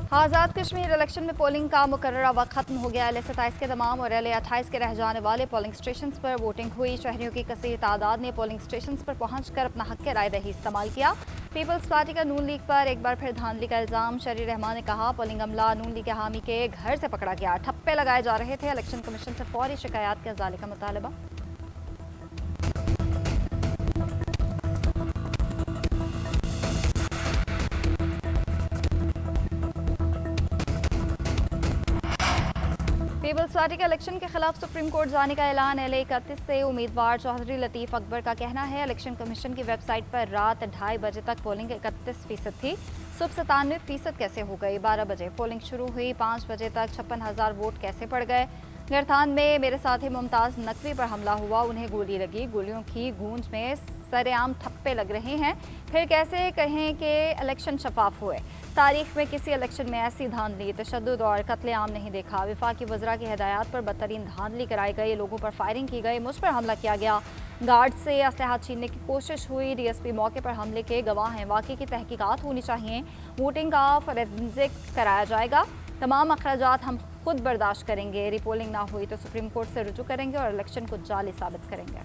Azad Kashmir election में polling का मुकर्ररा वक्त खत्म हो गया। LA-27 के तमाम और LA-28 के रह जाने वाले पोलिंग स्टेशन पर वोटिंग हुई। शहरियों की कसीर तादाद ने पोलिंग स्टेशन पर पहुंचकर अपना हक राय दही इस्तेमाल किया। पीपल्स पार्टी का नून लीग पर एक बार फिर धांधली का इल्जाम। शरीर रहमान ने कहा पोलिंग अमला नून लीग के हामी के घर से पकड़ा गया, ठप्पे लगाए जा रहे थे। इलेक्शन कमीशन से फौरी शिकायत के अजाले का मुतालबा। पीपल्स पार्टी के इलेक्शन के खिलाफ सुप्रीम कोर्ट जाने का ऐलान। LA-31 से उम्मीदवार चौधरी लतीफ अकबर का कहना है इलेक्शन कमीशन की वेबसाइट पर रात 2:30 बजे तक पोलिंग 31% थी, सुबह 97% कैसे हो गई। 12 बजे पोलिंग शुरू हुई, 5 बजे तक 56,000 वोट कैसे पड़ गए। गरथान में मेरे साथी मुमताज़ नकवी पर हमला हुआ, उन्हें गोली लगी। गोलियों की गूंज में सरेआम ठप्पे लग रहे हैं, फिर कैसे कहें कि इलेक्शन शफाफ हुए। तारीख में किसी इलेक्शन में ऐसी धांधली, तशद्दुद और कत्लेआम नहीं देखा। वफाकी वज़रा की हिदायत पर बदतरीन धांधली कराई गई, लोगों पर फायरिंग की गई, मुझ पर हमला किया गया, गार्ड से असलहा छीनने की कोशिश हुई। DSP मौके पर हमले के गवाह हैं। वाक़े की तहकीकात होनी चाहिए, वोटिंग का फॉरेंसिक कराया जाएगा। तमाम अखराजात हम खुद बर्दाश्त करेंगे। रिपोलिंग ना हुई तो सुप्रीम कोर्ट से रुजू करेंगे और इलेक्शन को जाली साबित करेंगे।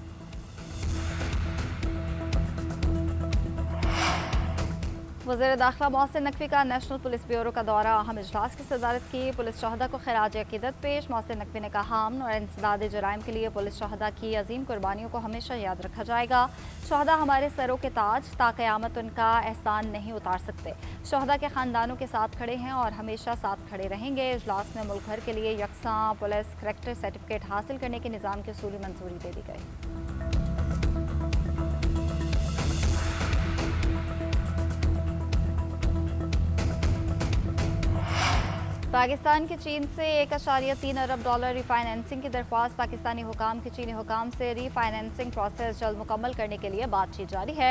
वज़ीर दाखिला मोहसिन नकवी का नेशनल पुलिस ब्यूरो का दौरा, अहम इजलास की सदारत की। पुलिस शहदा को खराज अकीदत पेश। मोहसिन नकवी ने कहा अमन और इंसदाद जराइम के लिए पुलिस शहदा की अजीम कुर्बानियों को हमेशा याद रखा जाएगा। शहदा हमारे सरों के ताज, ताक़यामत उनका एहसान नहीं उतार सकते। शहदा के ख़ानदानों के साथ खड़े हैं और हमेशा साथ खड़े रहेंगे। इजलास में मुल्क भर के लिए यकसां पुलिस करैक्टर सर्टिफिकेट हासिल करने के निज़ाम की उसूली मंजूरी दे दी गई। पाकिस्तान की चीन से $1.3 अरब रिफाइनेंसिंग की दरख्वास्त। पाकिस्तानी हुकाम की चीनी हुकाम से रीफाइनेंसिंग प्रोसेस जल्द मुकम्मल करने के लिए बातचीत जारी है।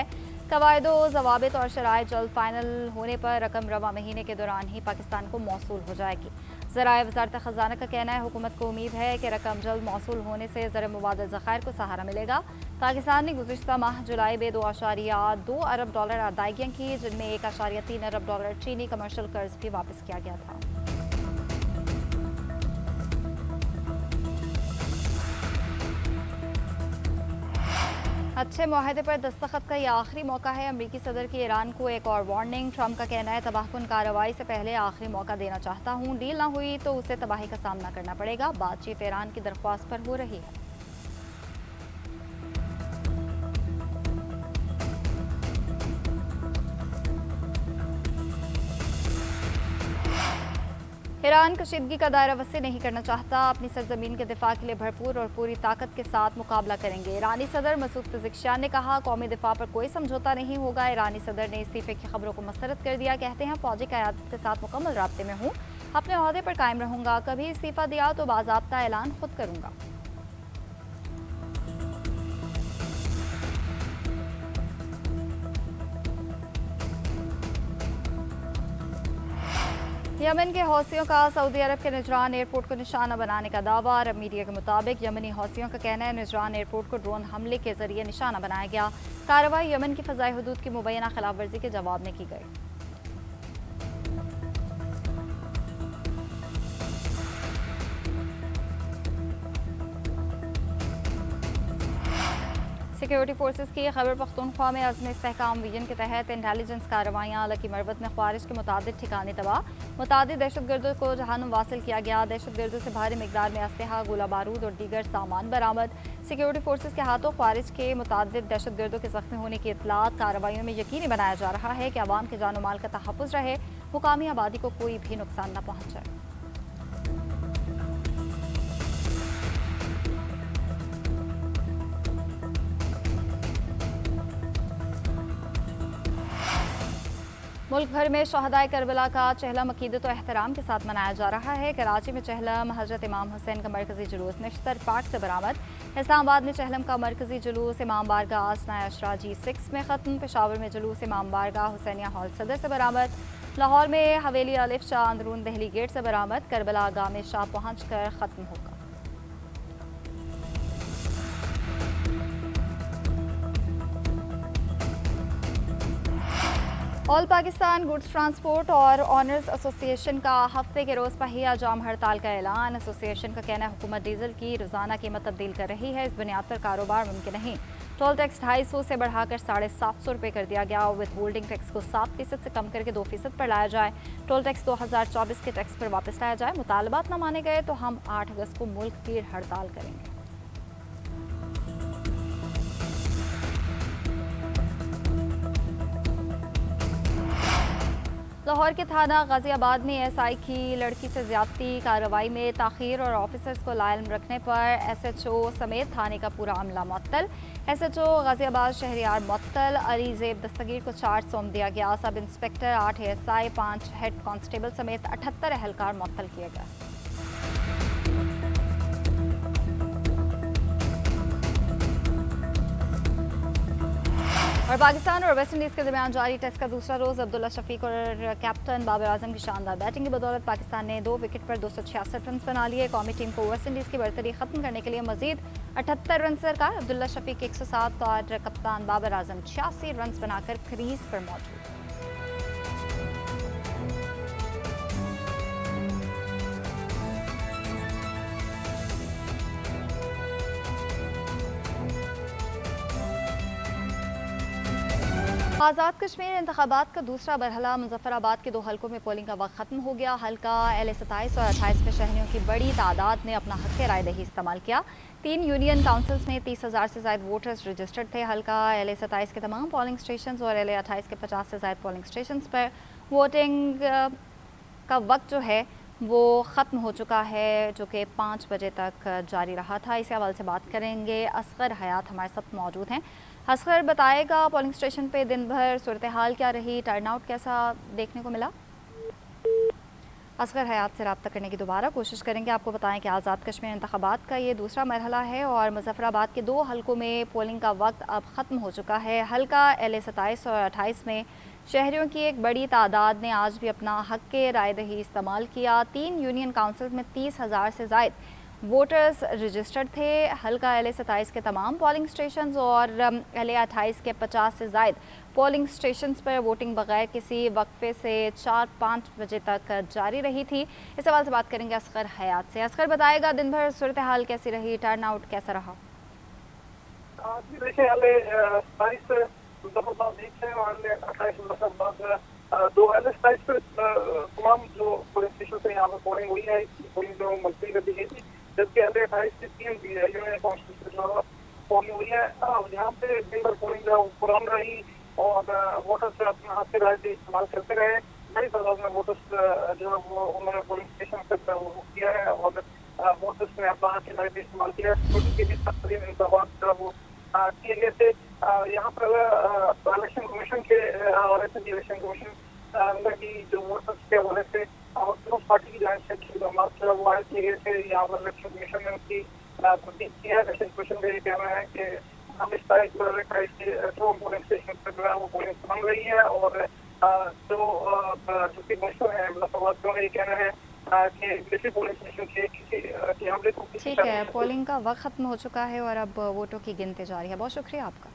कवायदो जवाबित और शराइ जल्द फाइनल होने पर रकम रवा महीने के दौरान ही पाकिस्तान को मौसूल हो जाएगी। ज़राए वज़ारत ख़ज़ाना का कहना है हुकूमत को उम्मीद है कि रकम जल्द मौसूल होने से ज़र मुबादल ज़ख़ायर को सहारा मिलेगा। पाकिस्तान ने गुज़िश्ता माह जुलाई में $2.2 अरब अदायगियाँ की, जिनमें $1.3 अरब चीनी कमर्शल कर्ज भी वापस किया गया था। अच्छे मुआहदे पर दस्तखत का यह आखिरी मौका है। अमरीकी सदर की ईरान को एक और वार्निंग। ट्रंप का कहना है तबाहकुन कार्रवाई से पहले आखिरी मौका देना चाहता हूँ, डील ना हुई तो उसे तबाही का सामना करना पड़ेगा। बातचीत ईरान की दरख्वास्त पर हो रही है। ईरान कशीदगी का दायरा वसी नहीं करना चाहता, अपनी सरजमीन के दिफा के लिए भरपूर और पूरी ताकत के साथ मुकाबला करेंगे। ईरानी सदर मसूद पेज़ेश्कियान ने कहा कौमी दिफा पर कोई समझौता नहीं होगा। ईरानी सदर ने इस्तीफे की खबरों को मुस्तरद कर दिया। कहते हैं फौजी क़यादत के साथ मुकम्मल राब्ते में हूँ, अपने ओहदे पर कायम रहूँगा। कभी इस्तीफा दिया तो बाज़ाब्ता ऐलान खुद करूँगा। यमन के हौसियों का सऊदी अरब के निजरान एयरपोर्ट को निशाना बनाने का दावा। अरब मीडिया के मुताबिक यमनी हौसियों का कहना है निजरान एयरपोर्ट को ड्रोन हमले के जरिए निशाना बनाया गया। कार्रवाई यमन की फ़ज़ाई हुदूद की मुबैना खिलाफ वर्जी के जवाब में की गई। सिक्योरिटी फोर्सेस की खैबर पख्तूनख्वा में अज़्म इस्तेहकाम विजन के तहत इंटेलिजेंस कार्रवाइयाँ। लकी मरवत में ख्वारिज के मुतादिद ठिकाने तबाह, मुतादिद दहशतगर्दों को जहानुम वासिल किया गया। दहशतगर्दों से भारी मिकदार में असलहा, गोला बारूद और दीगर सामान बरामद। सिक्योरिटी फोर्सेस के हाथों ख्वारिज के मुतादिद दहशतगर्दों के जख्मी होने की इत्तलात। कार्रवाइयों में यकीनी बनाया जा रहा है कि अवाम के जानो माल का तहफ़्फ़ुज़ रहे, मुकामी आबादी को कोई भी नुकसान न पहुँचे। मुल्क भर में शहदाए करबला का चहलम अकीदत और एहतराम के साथ मनाया जा रहा है। कराची में चहलम हज़रत इमाम हुसैन का मरकज़ी जुलूस निश्तर पार्क से बरामद। इस्लामाबाद में चहलम का मरकज़ी जुलूस इमाम बारगाह आसना अशरा G6 में ख़त्म। पेशावर में जुलूस इमाम बारगाह हुसैनिया हॉल सदर से बरामद। लाहौर में हवेली अलिफ शाह अंदरून दहली गेट से बरामद। करबला आगाह में शाह पहुँच कर ख़त्म होगा। ऑल पाकिस्तान गुड्स ट्रांसपोर्ट और ऑनर्स एसोसिएशन का हफ्ते के रोज़ पहिया जाम हड़ताल का ऐलान। एसोसिएशन का कहना है हुकूमत डीजल की रोज़ाना कीमत तब्दील कर रही है, इस बुनियाद पर कारोबार मुमकिन नहीं। टोल टैक्स 250 से बढ़ाकर 750 रुपये कर दिया गया। विद होल्डिंग टैक्स को 7% से कम करके 2% पर लाया जाए। टोल टैक्स 2024 के टैक्स पर वापस लाया जाए। मुतालबात न माने गए तो हम 8 अगस्त को मुल्क की हड़ताल करेंगे। लाहौर के थाना गाजियाबाद में एसआई की लड़की से ज्यादती कार्रवाई में ताखीर और ऑफिसर्स को लाइल रखने पर एसएचओ समेत थाने का पूरा अमला मुअत्तल। एसएचओ गाजियाबाद शहरियार मुअत्तल। अली ज़ेब दस्तगीर को चार्ज सौंप दिया गया। Sub inspector 8 ASI 5 head constable समेत 78 एहलकार मुअत्तल किए गए। और पाकिस्तान और वेस्ट इंडीज़ के दरमियान जारी टेस्ट का दूसरा रोज़ अब्दुल्ला शफीक और कैप्टन बाबर आजम की शानदार बैटिंग की बदौलत पाकिस्तान ने 2 विकेट पर 266 रन बना लिए। कौमी टीम को वेस्ट इंडीज़ की बरतरी खत्म करने के लिए मजीद 78 रन दरकार। अब्दुल्ला शफीक 107 और कप्तान बाबर आजम 86 रन बनाकर क्रीज पर मौजूद। आज़ाद कश्मीर इंतखाबात का दूसरा मरहला। मुजफ्फराबाद के 2 हलकों में पोलिंग का वक्त खत्म हो गया। हल्का LA 27 और 28 में शहरियों की बड़ी तादाद ने अपना हक़ राय दही इस्तेमाल किया। 3 यूनियन काउंसिल्स में 30,000 से ज़ायद वोटर्स रजिस्टर्ड थे। हल्का LA 27 के तमाम पोलिंग स्टेशन और LA 28 के 50 से ज़ायद पोलिंग स्टेशन पर वोटिंग का वक्त जो है वो ख़त्म हो चुका है, जो कि 5 बजे तक जारी रहा था। इसी हवाले से बात करेंगे। असगर हयात हमारे साथ मौजूद हैं। असगर बताएगा पोलिंग स्टेशन पे दिन भर सूरत हाल क्या रही, टर्नआउट कैसा देखने को मिला? असगर हयात से रब्ता करने की दोबारा कोशिश करेंगे। आपको बताएं कि आज़ाद कश्मीर इंतखाबात का ये दूसरा मरहला है और मुजफ्फराबाद के 2 हलकों में पोलिंग का वक्त अब ख़त्म हो चुका है। हल्का LA 27 और 28 में शहरियों की एक बड़ी तादाद ने आज भी अपना हक़ राय दही इस्तेमाल किया। 3 यूनियन काउंसिल में 30,000 से ज़ायद वोटर्स रजिस्टर्ड थे। हल्का LA 27 के तमाम पोलिंग स्टेशंस और LA 28 के 50 से ज़ायद पोलिंग स्टेशंस पर वोटिंग बगैर किसी वक्फे से 4-5 बजे तक जारी रही थी। इस सवाल से बात करेंगे असगर हयात से। असगर बताएगा दिन भर सूरत हाल कैसी रही, टर्नआउट कैसा रहा? तमाम जो पोलिंग स्टेशन से यहाँ पर पोलिंग हुई है, पोलिंग जो मुलतवी कर दी गई थी, जबकि LA 28 से 3 जो पोलिंग हुई है, यहाँ पे दिन भर पोलिंग जो पुरान रही और वोटर्स अपना हाथ से राय इस्तेमाल करते रहे। बड़ी तादाद में वोटर्स जो है वो उन्होंने पोलिंग स्टेशन पर वो किया है और वोटर्स ने अपना हाथ से राय इस्तेमाल किया है। वोटिंग के लिए इंतजाम जो वो किए गए थे। यहाँ पर इलेक्शन कमीशन के हवाले से इलेक्शन कमीशन की जो वोटर्स के हवाले से और दोनों पार्टी की जांच से वो आए किए गए थे। यहाँ पर इलेक्शन कमीशन ने उनकी तस्दीक की है। इलेक्शन कमीशन का ये कहना है कि हम इस तारीख को पोलिंग स्टेशन पर जो है वो पोलिंग बन रही है और जो कि मशहूर है मुजफ्फराबाद, ये कहना है कि किसी पोलिंग स्टेशन के किसी हमले को ठीक है, पोलिंग का वक्त खत्म हो चुका है और अब वोटों की गिनती जारी है। बहुत शुक्रिया आपका।